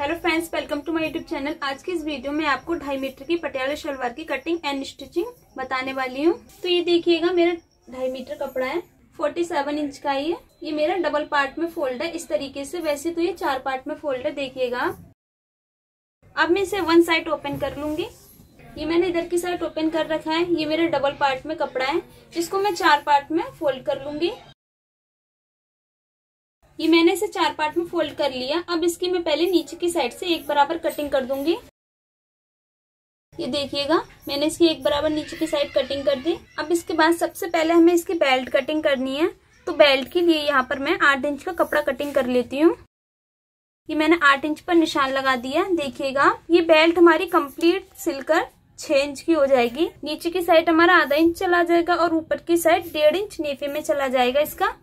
Hello friends, welcome to my YouTube channel. आज की इस वीडियो में आपको 2.5 मीटर की पटियाला शलवार की कटिंग एंड स्टिचिंग बताने वाली हूँ। तो ये देखिएगा, मेरा 2.5 मीटर कपड़ा है, 47 इंच का ये मेरा डबल पार्ट में फोल्ड है इस तरीके से। वैसे तो ये 4 पार्ट में फोल्ड है, देखिएगा। अब मैं इसे वन साइड ओपन कर लूंगी। ये मैंने इधर की साइड ओपन कर रखा है। ये मेरा डबल पार्ट में कपड़ा है, इसको मैं 4 पार्ट में फोल्ड कर लूंगी। ये मैंने इसे 4 पार्ट में फोल्ड कर लिया। अब इसकी मैं पहले नीचे की साइड से एक बराबर कटिंग कर दूंगी। ये देखिएगा, मैंने इसकी एक बराबर नीचे की साइड कटिंग कर दी। अब इसके बाद सबसे पहले हमें इसकी बेल्ट कटिंग करनी है। तो बेल्ट के लिए यहाँ पर मैं 8 इंच का कपड़ा कटिंग कर लेती हूँ। ये मैंने 8 इंच पर निशान लगा दिया। देखिएगा, ये बेल्ट हमारी कंप्लीट सिलकर 6 इंच की हो जाएगी। नीचे की साइड हमारा आधा इंच चला जाएगा और ऊपर की साइड 1.5 इंच नेफे में चला जाएगा इसका।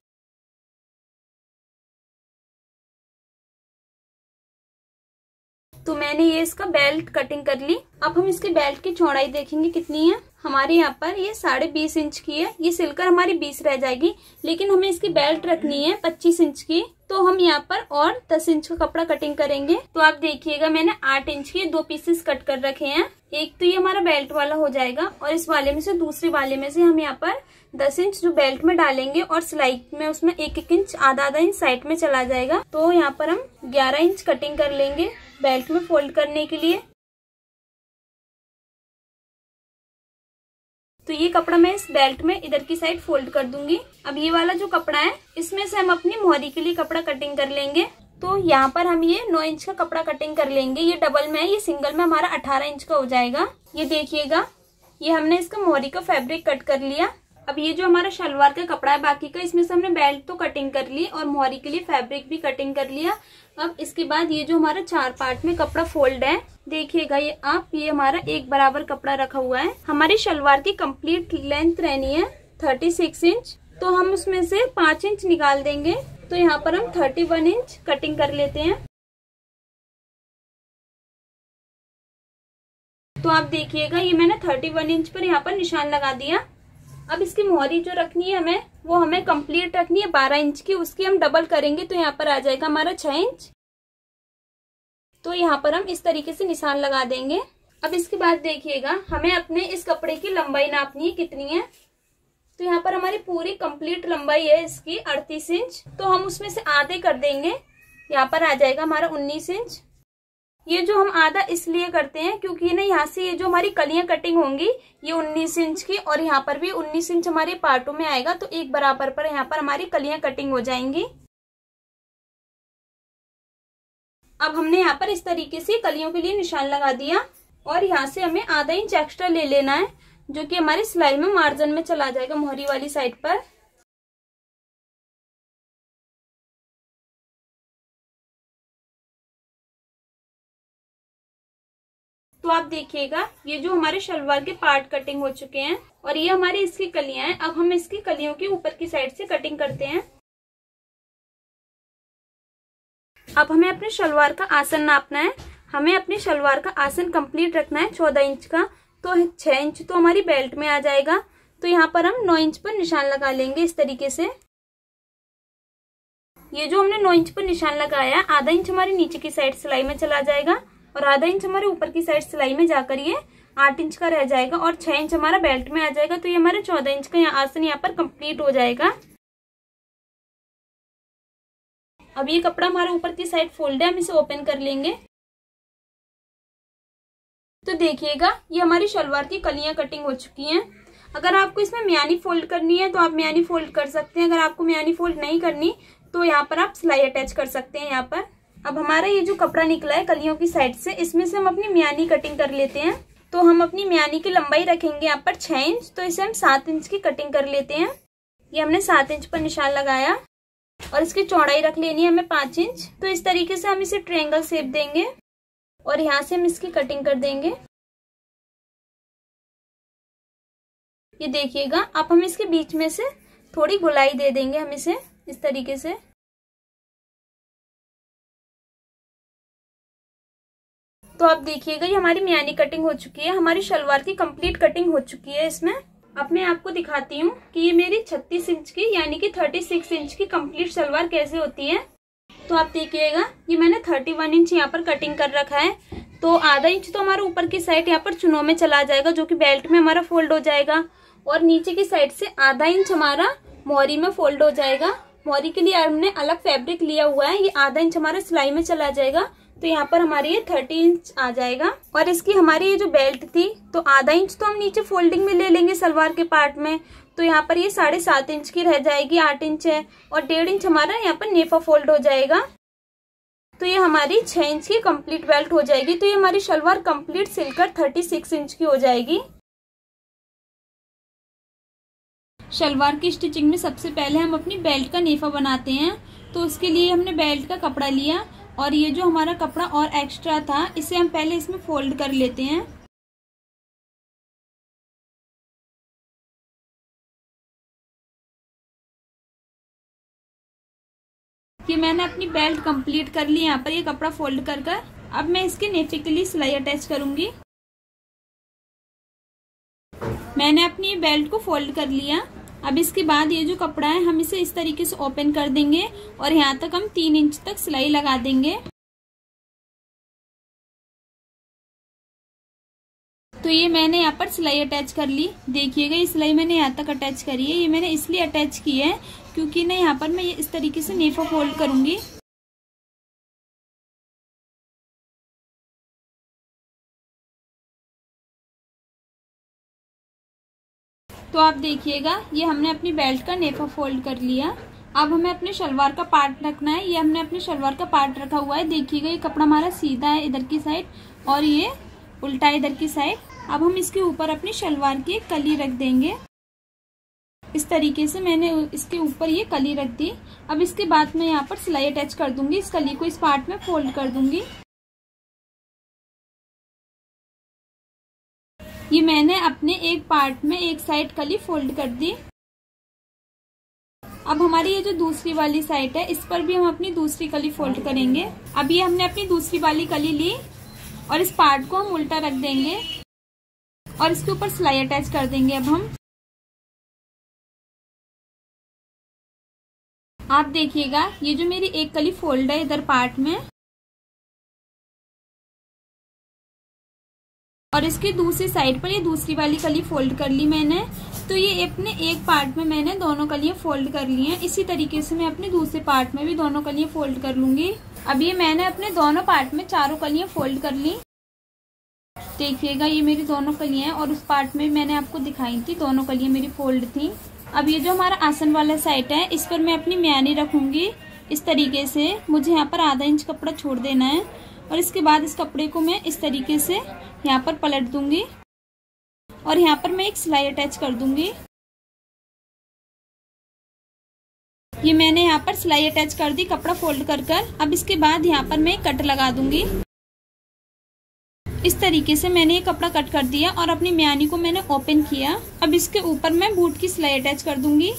तो मैंने ये इसका बेल्ट कटिंग कर ली। अब हम इसके बेल्ट की चौड़ाई देखेंगे कितनी है। हमारे यहाँ पर ये 20.5 इंच की है। ये सिलकर हमारी 20 रह जाएगी, लेकिन हमें इसकी बेल्ट रखनी है 25 इंच की। तो हम यहाँ पर और 10 इंच का कपड़ा कटिंग करेंगे। तो आप देखिएगा, मैंने 8 इंच के 2 पीसेस कट कर रखे हैं। एक तो ये हमारा बेल्ट वाला हो जाएगा और इस वाले में से दूसरे वाले में से हम यहाँ पर 10 इंच जो बेल्ट में डालेंगे और सिलाई में उसमें 1-1 इंच आधा इंच साइड में चला जाएगा। तो यहाँ पर हम 11 इंच कटिंग कर लेंगे बेल्ट में फोल्ड करने के लिए। तो ये कपड़ा मैं इस बेल्ट में इधर की साइड फोल्ड कर दूंगी। अब ये वाला जो कपड़ा है, इसमें से हम अपनी मोहरी के लिए कपड़ा कटिंग कर लेंगे। तो यहाँ पर हम ये 9 इंच का कपड़ा कटिंग कर लेंगे। ये डबल में है, ये सिंगल में हमारा 18 इंच का हो जाएगा। ये देखिएगा, ये हमने इसका मोहरी का फैब्रिक कट कर लिया। अब ये जो हमारा शलवार का कपड़ा है बाकी का, इसमें से हमने बेल्ट तो कटिंग कर ली और मोहरी के लिए फैब्रिक भी कटिंग कर लिया। अब इसके बाद ये जो हमारा 4 पार्ट में कपड़ा फोल्ड है, देखिएगा ये हमारा एक बराबर कपड़ा रखा हुआ है। हमारी शलवार की कंप्लीट लेंथ रहनी है 36 इंच। तो हम उसमें से 5 इंच निकाल देंगे। तो यहाँ पर हम 31 इंच कटिंग कर लेते हैं। तो आप देखिएगा, ये मैंने 31 इंच पर यहाँ पर निशान लगा दिया। अब इसकी मोहरी जो रखनी है हमें, वो हमें कंप्लीट रखनी है 12 इंच की। उसकी हम डबल करेंगे तो यहाँ पर आ जाएगा हमारा 6 इंच। तो यहाँ पर हम इस तरीके से निशान लगा देंगे। अब इसके बाद देखिएगा, हमें अपने इस कपड़े की लंबाई नापनी है कितनी है। तो यहाँ पर हमारी पूरी कंप्लीट लंबाई है इसकी 38 इंच। तो हम उसमें से आधे कर देंगे, यहाँ पर आ जाएगा हमारा 19 इंच। ये जो हम आधा इसलिए करते हैं क्योंकि ना यहाँ से ये जो हमारी कलियां कटिंग होंगी ये 19 इंच की और यहाँ पर भी 19 इंच हमारे पार्टों में आएगा। तो एक बराबर पर यहाँ पर हमारी कलियां कटिंग हो जाएंगी। अब हमने यहाँ पर इस तरीके से कलियों के लिए निशान लगा दिया और यहाँ से हमें आधा इंच एक्स्ट्रा ले लेना है, जो कि हमारी सिलाई में मार्जिन में चला जाएगा मोहरी वाली साइड पर। तो आप देखिएगा, ये जो हमारे शलवार के पार्ट कटिंग हो चुके हैं और ये हमारी इसकी कलियां हैं। अब हम इसकी कलियों की ऊपर की साइड से कटिंग करते हैं। अब हमें अपने शलवार का आसन नापना है। हमें अपने शलवार का आसन कंप्लीट रखना है 14 इंच का। तो 6 इंच तो हमारी बेल्ट में आ जाएगा। तो यहाँ पर हम 9 इंच पर निशान लगा लेंगे इस तरीके से। ये जो हमने 9 इंच पर निशान लगाया, आधा इंच हमारी नीचे की साइड सिलाई में चला जाएगा और आधा इंच हमारे ऊपर की साइड सिलाई में जाकर ये 8 इंच का रह जाएगा और 6 इंच हमारा बेल्ट में आ जाएगा। तो ये हमारे 14 इंच का यहाँ आसन यहाँ पर कंप्लीट हो जाएगा। अब ये कपड़ा हमारे ऊपर की साइड फोल्ड है, हम इसे ओपन कर लेंगे। तो देखिएगा, ये हमारी शलवार की कलियां कटिंग हो चुकी हैं। अगर आपको इसमें म्यानी फोल्ड करनी है तो आप म्यानी फोल्ड कर सकते हैं। अगर आपको म्यानी फोल्ड नहीं करनी तो यहाँ पर आप सिलाई अटैच कर सकते हैं यहाँ पर। अब हमारा ये जो कपड़ा निकला है कलियों की साइड से, इसमें से हम अपनी म्यानी कटिंग कर लेते हैं। तो हम अपनी म्यानी की लंबाई रखेंगे यहाँ पर 6 इंच। तो इसे हम 7 इंच की कटिंग कर लेते हैं। ये हमने 7 इंच पर निशान लगाया और इसकी चौड़ाई रख लेनी है हमें 5 इंच। तो इस तरीके से हम इसे ट्रायंगल शेप देंगे और यहाँ से हम इसकी कटिंग कर देंगे। ये देखिएगा, अब हम इसके बीच में से थोड़ी गोलाई दे देंगे हम इसे इस तरीके से। तो आप देखिएगा, ये हमारी म्यानी कटिंग हो चुकी है। हमारी शलवार की कंप्लीट कटिंग हो चुकी है इसमें। अब मैं आपको दिखाती हूँ कि ये मेरी 36 इंच की यानी कि 36 इंच की कंप्लीट शलवार कैसे होती है। तो आप देखिएगा ये मैंने 31 इंच यहाँ पर कटिंग कर रखा है। तो आधा इंच तो हमारा ऊपर की साइड यहाँ पर चुनों में चला जाएगा, जो कि बेल्ट में हमारा फोल्ड हो जाएगा, और नीचे की साइड से आधा इंच हमारा मोहरी में फोल्ड हो जाएगा। मोहरी के लिए हमने अलग फैब्रिक लिया हुआ है, ये आधा इंच हमारे सिलाई में चला जाएगा। तो यहाँ पर हमारी ये 30 इंच आ जाएगा। और इसकी हमारी ये जो बेल्ट थी तो आधा इंच तो हम नीचे फोल्डिंग में ले लेंगे सलवार के पार्ट में, तो यहाँ पर ये 7.5 इंच की रह जाएगी, 8 इंच है, और 1.5 इंच हमारा यहाँ पर नेफा फोल्ड हो जाएगा। तो ये हमारी 6 इंच की कंप्लीट बेल्ट हो जाएगी। तो ये हमारी शलवार कंप्लीट सिलकर 36 इंच की हो जाएगी। शलवार की स्टिचिंग में सबसे पहले हम अपनी बेल्ट का नेफा बनाते हैं। तो उसके लिए हमने बेल्ट का कपड़ा लिया, और ये जो हमारा कपड़ा और एक्स्ट्रा था इसे हम पहले इसमें फोल्ड कर लेते हैं। ये मैंने अपनी बेल्ट कंप्लीट कर ली, यहाँ पर ये कपड़ा फोल्ड कर कर। अब मैं इसके नेफे के लिए सिलाई अटैच करूंगी। मैंने अपनी बेल्ट को फोल्ड कर लिया। अब इसके बाद ये जो कपड़ा है हम इसे इस तरीके से ओपन कर देंगे, और यहाँ तक हम 3 इंच तक सिलाई लगा देंगे। तो ये मैंने यहाँ पर सिलाई अटैच कर ली। देखिएगा ये सिलाई मैंने यहाँ तक अटैच करी है। ये मैंने इसलिए अटैच की है क्योंकि ना यहाँ पर मैं ये इस तरीके से नेफा फोल्ड करूंगी। तो आप देखिएगा ये हमने अपनी बेल्ट का नेफा फोल्ड कर लिया। अब हमें अपने शलवार का पार्ट रखना है। ये हमने अपने शलवार का पार्ट रखा हुआ है। देखिएगा ये कपड़ा हमारा सीधा है इधर की साइड, और ये उल्टा इधर की साइड। अब हम इसके ऊपर अपनी शलवार की एक कली रख देंगे। इस तरीके से मैंने इसके ऊपर ये कली रख दी। अब इसके बाद मैं यहाँ पर सिलाई अटैच कर दूंगी। इस कली को इस पार्ट में फोल्ड कर दूंगी। ये मैंने अपने एक पार्ट में एक साइड कली फोल्ड कर दी। अब हमारी ये जो दूसरी वाली साइड है इस पर भी हम अपनी दूसरी कली फोल्ड करेंगे। अब ये हमने अपनी दूसरी वाली कली ली, और इस पार्ट को हम उल्टा रख देंगे, और इसके ऊपर सिलाई अटैच कर देंगे। अब हम आप देखिएगा ये जो मेरी एक कली फोल्ड है इधर पार्ट में, और इसकी दूसरी साइड पर ये दूसरी वाली कली फोल्ड कर ली मैंने। तो ये अपने एक पार्ट में मैंने दोनों कलियां फोल्ड कर ली हैं। इसी तरीके से मैं अपने दूसरे पार्ट में भी दोनों कलियां फोल्ड कर लूंगी। अब ये मैंने अपने दोनों पार्ट में चारों कलियां फोल्ड कर ली। देखिएगा ये मेरी दोनों कलियां हैं, और उस पार्ट में मैंने आपको दिखाई थी दोनों कलियां मेरी फोल्ड थी। अब ये जो हमारा आसन वाला साइड है इस पर मैं अपनी म्यानी रखूंगी। इस तरीके से मुझे यहाँ पर आधा इंच कपड़ा छोड़ देना है, और इसके बाद इस कपड़े को मैं इस तरीके से यहाँ पर पलट दूंगी, और यहाँ पर मैं एक सिलाई अटैच कर दूंगी। ये मैंने यहाँ पर सिलाई अटैच कर दी कपड़ा फोल्ड कर कर। अब इसके बाद यहाँ पर मैं कट लगा दूंगी। इस तरीके से मैंने ये कपड़ा कट कर दिया, और अपनी म्यानी को मैंने ओपन किया। अब इसके ऊपर मैं बूट की सिलाई अटैच कर दूंगी।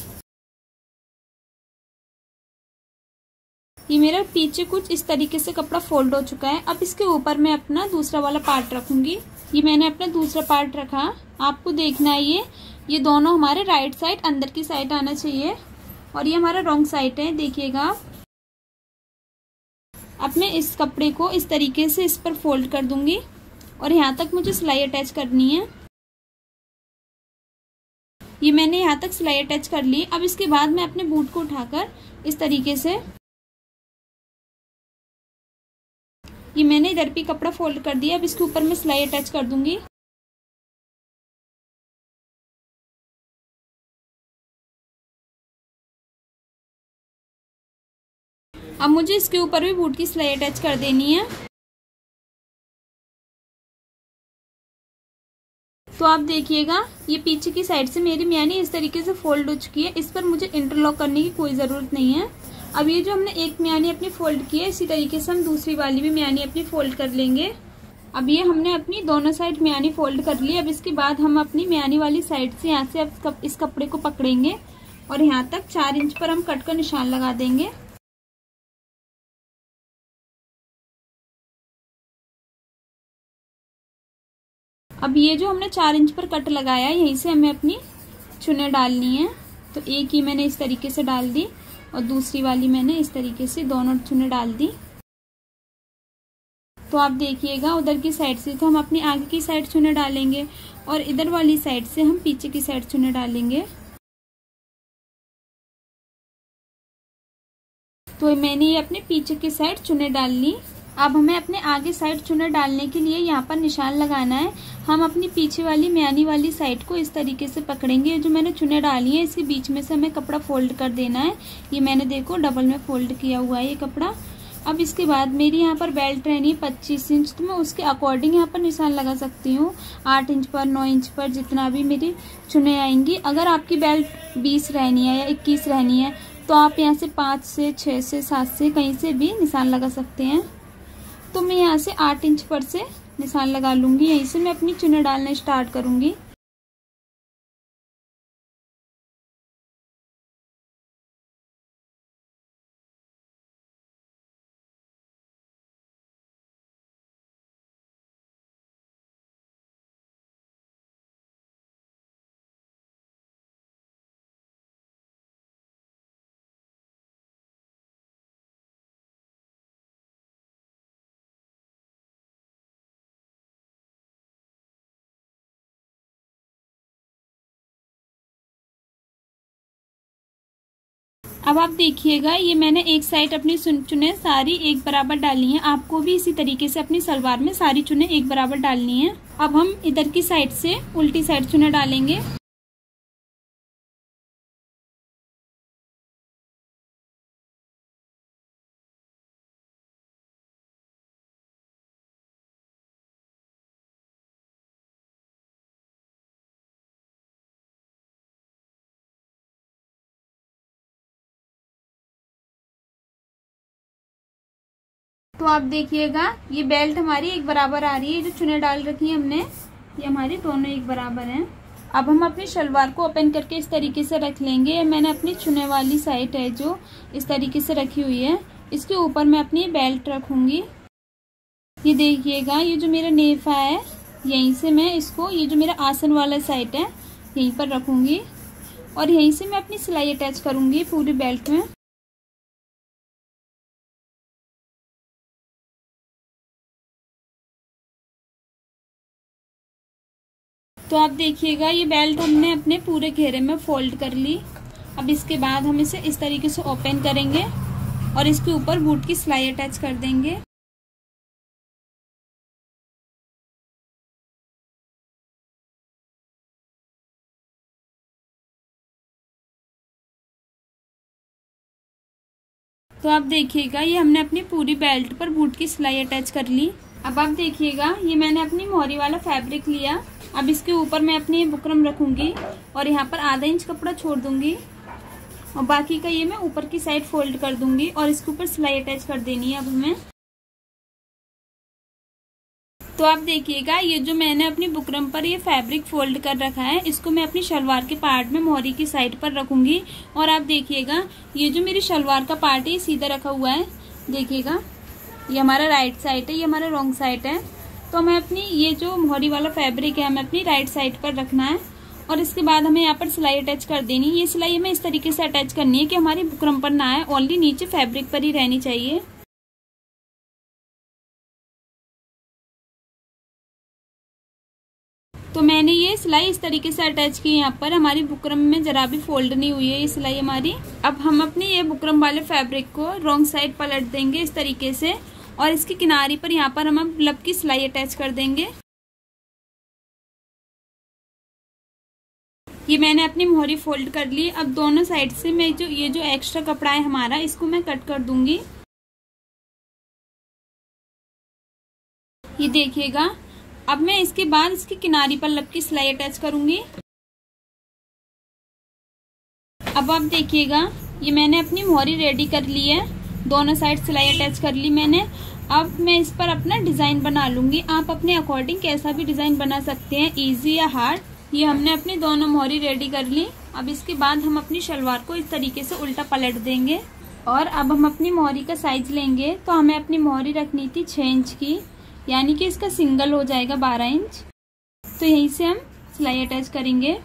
ये मेरा पीछे कुछ इस तरीके से कपड़ा फोल्ड हो चुका है। अब इसके ऊपर मैं अपना दूसरा वाला पार्ट रखूंगी। ये मैंने अपना दूसरा पार्ट रखा। आपको देखना है ये दोनों हमारे राइट साइड अंदर की साइड आना चाहिए, और ये हमारा रॉन्ग साइड है। देखिएगा अब मैं इस कपड़े को इस तरीके से इस पर फोल्ड कर दूंगी, और यहाँ तक मुझे सिलाई अटैच करनी है। ये मैंने यहाँ तक सिलाई अटैच कर ली। अब इसके बाद मैं अपने बूट को उठाकर इस तरीके से ये मैंने इधर भी कपड़ा फोल्ड कर दिया। अब इसके ऊपर मैं सिलाई अटैच कर दूंगी। अब मुझे इसके ऊपर भी बूट की सिलाई अटैच कर देनी है। तो आप देखिएगा ये पीछे की साइड से मेरी म्यानी इस तरीके से फोल्ड हो चुकी है। इस पर मुझे इंटरलॉक करने की कोई ज़रूरत नहीं है। अब ये जो हमने एक म्यानी अपनी फोल्ड की है इसी तरीके से हम दूसरी वाली भी म्यानी अपनी फोल्ड कर लेंगे। अब ये हमने अपनी दोनों साइड म्यानी फोल्ड कर ली। अब इसके बाद हम अपनी म्यानी वाली साइड से यहाँ से अब इस कपड़े को पकड़ेंगे, और यहाँ तक 4 इंच पर हम कट का निशान लगा देंगे। अब ये जो हमने 4 इंच पर कट लगाया यहीं से हमें अपनी चुन्नी डालनी है। तो एक ही मैंने इस तरीके से डाल दी, और दूसरी वाली मैंने इस तरीके से दोनों चुन्नी डाल दी। तो आप देखिएगा उधर की साइड से तो हम अपनी आगे की साइड चुन्नी डालेंगे और इधर वाली साइड से हम पीछे की साइड चुन्नी डालेंगे। तो मैंने ये अपने पीछे की साइड चुन्नी डाल ली। अब हमें अपने आगे साइड चुन्नी डालने के लिए यहाँ पर निशान लगाना है। हम अपनी पीछे वाली म्यानी वाली साइड को इस तरीके से पकड़ेंगे। जो मैंने चुन्नी डाली है इसके बीच में से हमें कपड़ा फोल्ड कर देना है। ये मैंने देखो डबल में फोल्ड किया हुआ है ये कपड़ा। अब इसके बाद मेरी यहाँ पर बेल्ट रहनी है 25 इंच, तो मैं उसके अकॉर्डिंग यहाँ पर निशान लगा सकती हूँ। 8 इंच पर, 9 इंच पर, जितना भी मेरी चुन्नी आएंगी। अगर आपकी बेल्ट 20 रहनी है या 21 रहनी है तो आप यहाँ से 5 से 6 से 7 से कहीं से भी निशान लगा सकते हैं। तो मैं यहाँ से 8 इंच पर से निशान लगा लूंगी। यहीं से मैं अपनी चुन्नी डालना स्टार्ट करूंगी। अब आप देखिएगा ये मैंने एक साइड अपनी चुन्नी सारी एक बराबर डाली है। आपको भी इसी तरीके से अपनी सलवार में सारी चुन्नी एक बराबर डालनी है। अब हम इधर की साइड से उल्टी साइड चुन्नी डालेंगे। तो आप देखिएगा ये बेल्ट हमारी एक बराबर आ रही है। जो चुन्नी डाल रखी है हमने ये हमारी दोनों एक बराबर हैं। अब हम अपनी शलवार को ओपन करके इस तरीके से रख लेंगे। मैंने अपनी चुन्नी वाली साइड है जो इस तरीके से रखी हुई है, इसके ऊपर मैं अपनी बेल्ट रखूंगी। ये देखिएगा ये जो मेरा नेफा है यहीं से मैं इसको, ये जो मेरा आसन वाला साइड है यहीं पर रखूंगी और यहीं से मैं अपनी सिलाई अटैच करूंगी पूरी बेल्ट में। तो आप देखिएगा ये बेल्ट हमने अपने पूरे घेरे में फोल्ड कर ली। अब इसके बाद हम इसे इस तरीके से ओपन करेंगे और इसके ऊपर बूट की सिलाई अटैच कर देंगे। तो आप देखिएगा ये हमने अपनी पूरी बेल्ट पर बूट की सिलाई अटैच कर ली। अब आप देखिएगा ये मैंने अपनी मोहरी वाला फैब्रिक लिया। अब इसके ऊपर मैं अपनी बुकरम रखूंगी और यहाँ पर आधा इंच कपड़ा छोड़ दूंगी और बाकी का ये मैं ऊपर की साइड फोल्ड कर दूंगी और इसके ऊपर सिलाई अटैच कर देनी है अब हमें। तो आप देखिएगा ये जो मैंने अपनी बुकरम पर ये फैब्रिक फोल्ड कर रखा है इसको मैं अपनी शलवार के पार्ट में मोहरी की साइड पर रखूंगी। और आप देखिएगा ये जो मेरी शलवार का पार्ट है सीधा रखा हुआ है। देखिएगा ये हमारा राइट साइड है, ये हमारा रॉन्ग साइड है। तो हमें अपनी ये जो मोहरी वाला फैब्रिक है हमें अपनी राइट साइड पर रखना है और इसके बाद हमें यहाँ पर सिलाई अटैच कर देनी है। ये सिलाई हमें इस तरीके से अटैच करनी है कि हमारी बुकरम पर ना आए, ओनली नीचे फैब्रिक पर ही रहनी चाहिए। तो मैंने ये सिलाई इस तरीके से अटैच की यहाँ पर, हमारी बुकरम में जरा भी फोल्ड नहीं हुई है ये सिलाई हमारी। अब हम अपनी ये बुकरम वाले फैब्रिक को रॉन्ग साइड पलट देंगे इस तरीके से और इसकी किनारी पर यहाँ पर हम लब की सिलाई अटैच कर देंगे। ये मैंने अपनी मोहरी फोल्ड कर ली। अब दोनों साइड से मैं जो ये जो एक्स्ट्रा कपड़ा है हमारा इसको मैं कट कर दूंगी। ये देखिएगा अब मैं इसके बाद इसकी किनारी पर लब की सिलाई अटैच करूंगी। अब आप देखिएगा ये मैंने अपनी मोहरी रेडी कर ली है, दोनों साइड सिलाई अटैच कर ली मैंने। अब मैं इस पर अपना डिजाइन बना लूंगी। आप अपने अकॉर्डिंग कैसा भी डिजाइन बना सकते हैं, इजी या हार्ड। ये हमने अपनी दोनों मोहरी रेडी कर ली। अब इसके बाद हम अपनी शलवार को इस तरीके से उल्टा पलट देंगे और अब हम अपनी मोहरी का साइज लेंगे। तो हमें अपनी मोहरी रखनी थी 6 इंच की, यानी कि इसका सिंगल हो जाएगा 12 इंच। तो यहीं से हम सिलाई अटैच करेंगे।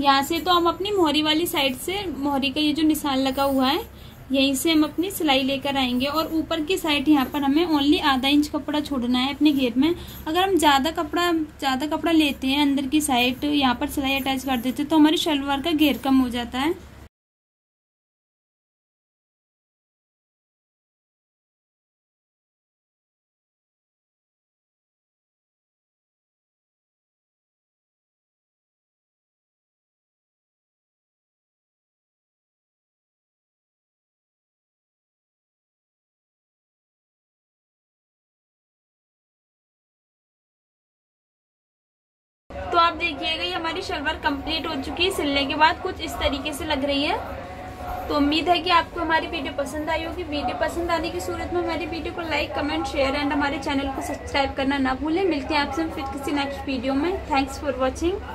यहाँ से तो हम अपनी मोहरी वाली साइड से, मोहरी का ये जो निशान लगा हुआ है यहीं से हम अपनी सिलाई लेकर आएंगे। और ऊपर की साइड यहाँ पर हमें ओनली आधा इंच कपड़ा छोड़ना है अपने घेर में। अगर हम ज्यादा कपड़ा लेते हैं अंदर की साइड, यहाँ पर सिलाई अटैच कर देते हैं तो हमारी शलवार का घेर कम हो जाता है। तो आप देखिएगा ये हमारी शलवार कंप्लीट हो चुकी है। सिलने के बाद कुछ इस तरीके से लग रही है। तो उम्मीद है कि आपको हमारी वीडियो पसंद आई होगी। वीडियो पसंद आने की सूरत में हमारी वीडियो को लाइक, कमेंट, शेयर एंड हमारे चैनल को सब्सक्राइब करना ना भूलें। मिलते हैं आपसे फिर किसी नेक्स्ट वीडियो में। Thanks for watching.